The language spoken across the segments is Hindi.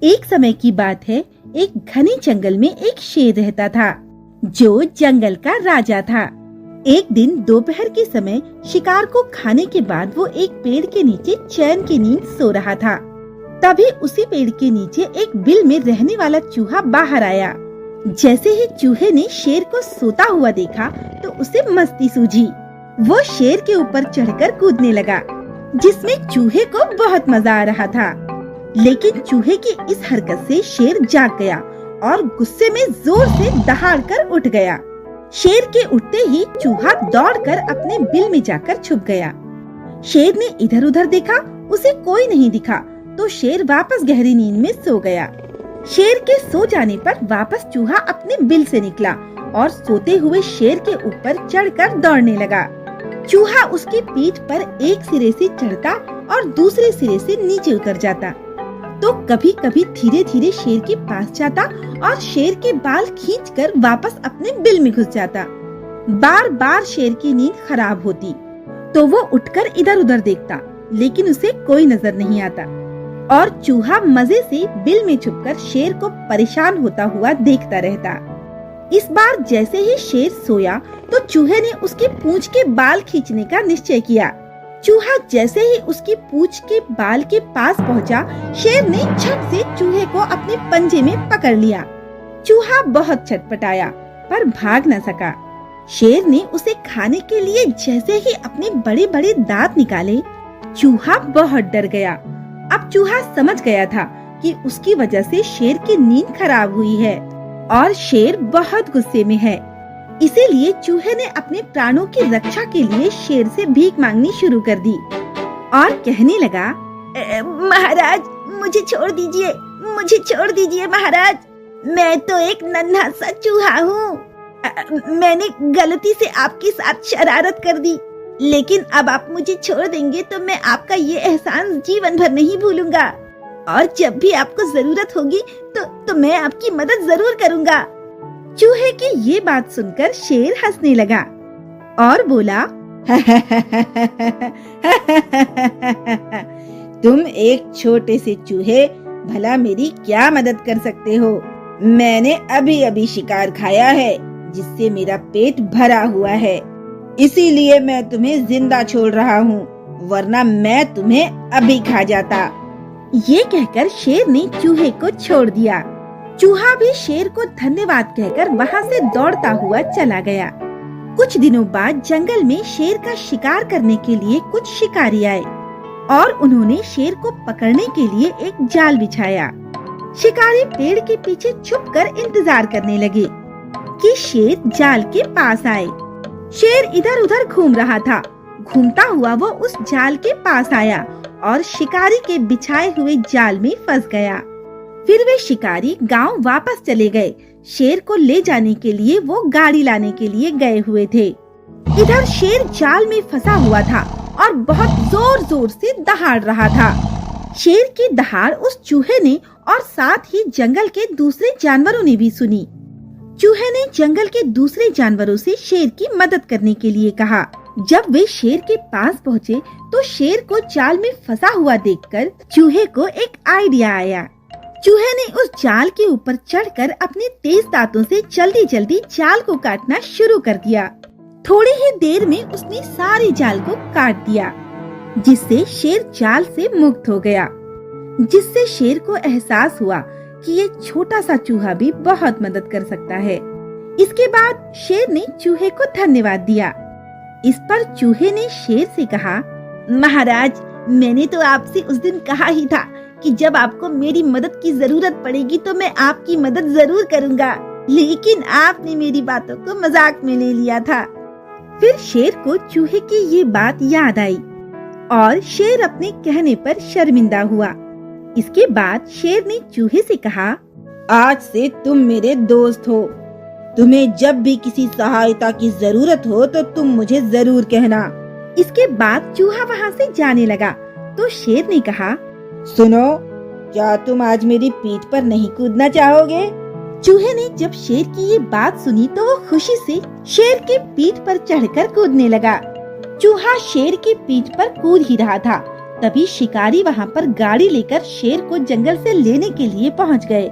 एक समय की बात है, एक घने जंगल में एक शेर रहता था जो जंगल का राजा था। एक दिन दोपहर के समय शिकार को खाने के बाद वो एक पेड़ के नीचे चैन की नींद सो रहा था। तभी उसी पेड़ के नीचे एक बिल में रहने वाला चूहा बाहर आया। जैसे ही चूहे ने शेर को सोता हुआ देखा तो उसे मस्ती सूझी। वो शेर के ऊपर चढ़कर कूदने लगा, जिसमें चूहे को बहुत मजा आ रहा था। लेकिन चूहे की इस हरकत से शेर जाग गया और गुस्से में जोर से दहाड़कर उठ गया। शेर के उठते ही चूहा दौड़कर अपने बिल में जाकर छुप गया। शेर ने इधर उधर देखा, उसे कोई नहीं दिखा तो शेर वापस गहरी नींद में सो गया। शेर के सो जाने पर वापस चूहा अपने बिल से निकला और सोते हुए शेर के ऊपर चढ़कर दौड़ने लगा। चूहा उसकी पीठ पर एक सिरे से चढ़ता और दूसरे सिरे से नीचे उतर जाता, तो कभी कभी धीरे धीरे शेर के पास जाता और शेर के बाल खींचकर वापस अपने बिल में घुस जाता। बार बार शेर की नींद खराब होती तो वो उठकर इधर उधर देखता, लेकिन उसे कोई नजर नहीं आता और चूहा मजे से बिल में छुपकर शेर को परेशान होता हुआ देखता रहता। इस बार जैसे ही शेर सोया तो चूहे ने उसकी पूंछ के बाल खींचने का निश्चय किया। चूहा जैसे ही उसकी पूंछ के बाल के पास पहुंचा, शेर ने झट से चूहे को अपने पंजे में पकड़ लिया। चूहा बहुत छटपटाया पर भाग न सका। शेर ने उसे खाने के लिए जैसे ही अपने बड़े बड़े दांत निकाले, चूहा बहुत डर गया। अब चूहा समझ गया था कि उसकी वजह से शेर की नींद खराब हुई है और शेर बहुत गुस्से में है। इसीलिए चूहे ने अपने प्राणों की रक्षा के लिए शेर से भीख मांगनी शुरू कर दी और कहने लगा, महाराज मुझे छोड़ दीजिए, मुझे छोड़ दीजिए महाराज। मैं तो एक नन्हा सा चूहा हूँ। मैंने गलती से आपके साथ शरारत कर दी, लेकिन अब आप मुझे छोड़ देंगे तो मैं आपका ये एहसान जीवन भर नहीं भूलूंगा और जब भी आपको जरूरत होगी तो मैं आपकी मदद जरूर करूंगा। चूहे की ये बात सुनकर शेर हंसने लगा और बोला, तुम एक छोटे से चूहे भला मेरी क्या मदद कर सकते हो। मैंने अभी अभी शिकार खाया है जिससे मेरा पेट भरा हुआ है, इसीलिए मैं तुम्हें जिंदा छोड़ रहा हूँ, वरना मैं तुम्हें अभी खा जाता। ये कहकर शेर ने चूहे को छोड़ दिया। चूहा भी शेर को धन्यवाद कहकर वहाँ से दौड़ता हुआ चला गया। कुछ दिनों बाद जंगल में शेर का शिकार करने के लिए कुछ शिकारी आए और उन्होंने शेर को पकड़ने के लिए एक जाल बिछाया। शिकारी पेड़ के पीछे छुपकर इंतजार करने लगे कि शेर जाल के पास आए। शेर इधर उधर घूम रहा था। घूमता हुआ वो उस जाल के पास आया और शिकारी के बिछाए हुए जाल में फंस गया। फिर वे शिकारी गांव वापस चले गए। शेर को ले जाने के लिए वो गाड़ी लाने के लिए गए हुए थे। इधर शेर जाल में फंसा हुआ था और बहुत जोर जोर से दहाड़ रहा था। शेर की दहाड़ उस चूहे ने और साथ ही जंगल के दूसरे जानवरों ने भी सुनी। चूहे ने जंगल के दूसरे जानवरों से शेर की मदद करने के लिए कहा। जब वे शेर के पास पहुँचे तो शेर को जाल में फंसा हुआ देखकर चूहे को एक आइडिया आया। चूहे ने उस जाल के ऊपर चढ़कर अपने तेज दांतों से जल्दी जल्दी जाल को काटना शुरू कर दिया। थोड़ी ही देर में उसने सारे जाल को काट दिया, जिससे शेर जाल से मुक्त हो गया। जिससे शेर को एहसास हुआ कि ये छोटा सा चूहा भी बहुत मदद कर सकता है। इसके बाद शेर ने चूहे को धन्यवाद दिया। इस पर चूहे ने शेर से कहा, महाराज मैंने तो आपसे उस दिन कहा ही था कि जब आपको मेरी मदद की जरूरत पड़ेगी तो मैं आपकी मदद जरूर करूंगा, लेकिन आपने मेरी बातों को मजाक में ले लिया था। फिर शेर को चूहे की ये बात याद आई और शेर अपने कहने पर शर्मिंदा हुआ। इसके बाद शेर ने चूहे से कहा, आज से तुम मेरे दोस्त हो। तुम्हें जब भी किसी सहायता की जरूरत हो तो तुम मुझे जरूर कहना। इसके बाद चूहा वहाँ से जाने लगा तो शेर ने कहा, सुनो, क्या तुम आज मेरी पीठ पर नहीं कूदना चाहोगे? चूहे ने जब शेर की ये बात सुनी तो वो खुशी से शेर की पीठ पर चढ़कर कूदने लगा। चूहा शेर की पीठ पर कूद ही रहा था तभी शिकारी वहाँ पर गाड़ी लेकर शेर को जंगल से लेने के लिए पहुँच गए।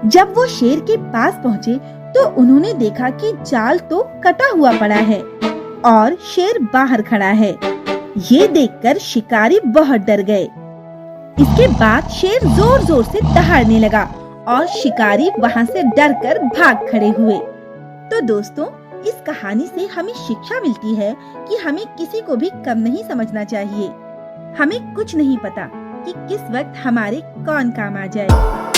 जब वो शेर के पास पहुँचे तो उन्होंने देखा कि जाल तो कटा हुआ पड़ा है और शेर बाहर खड़ा है। ये देखकर शिकारी बहुत डर गए। इसके बाद शेर जोर जोर से दहाड़ने लगा और शिकारी वहाँ से डरकर भाग खड़े हुए। तो दोस्तों, इस कहानी से हमें शिक्षा मिलती है कि हमें किसी को भी कम नहीं समझना चाहिए। हमें कुछ नहीं पता कि किस वक्त हमारे कौन काम आ जाए।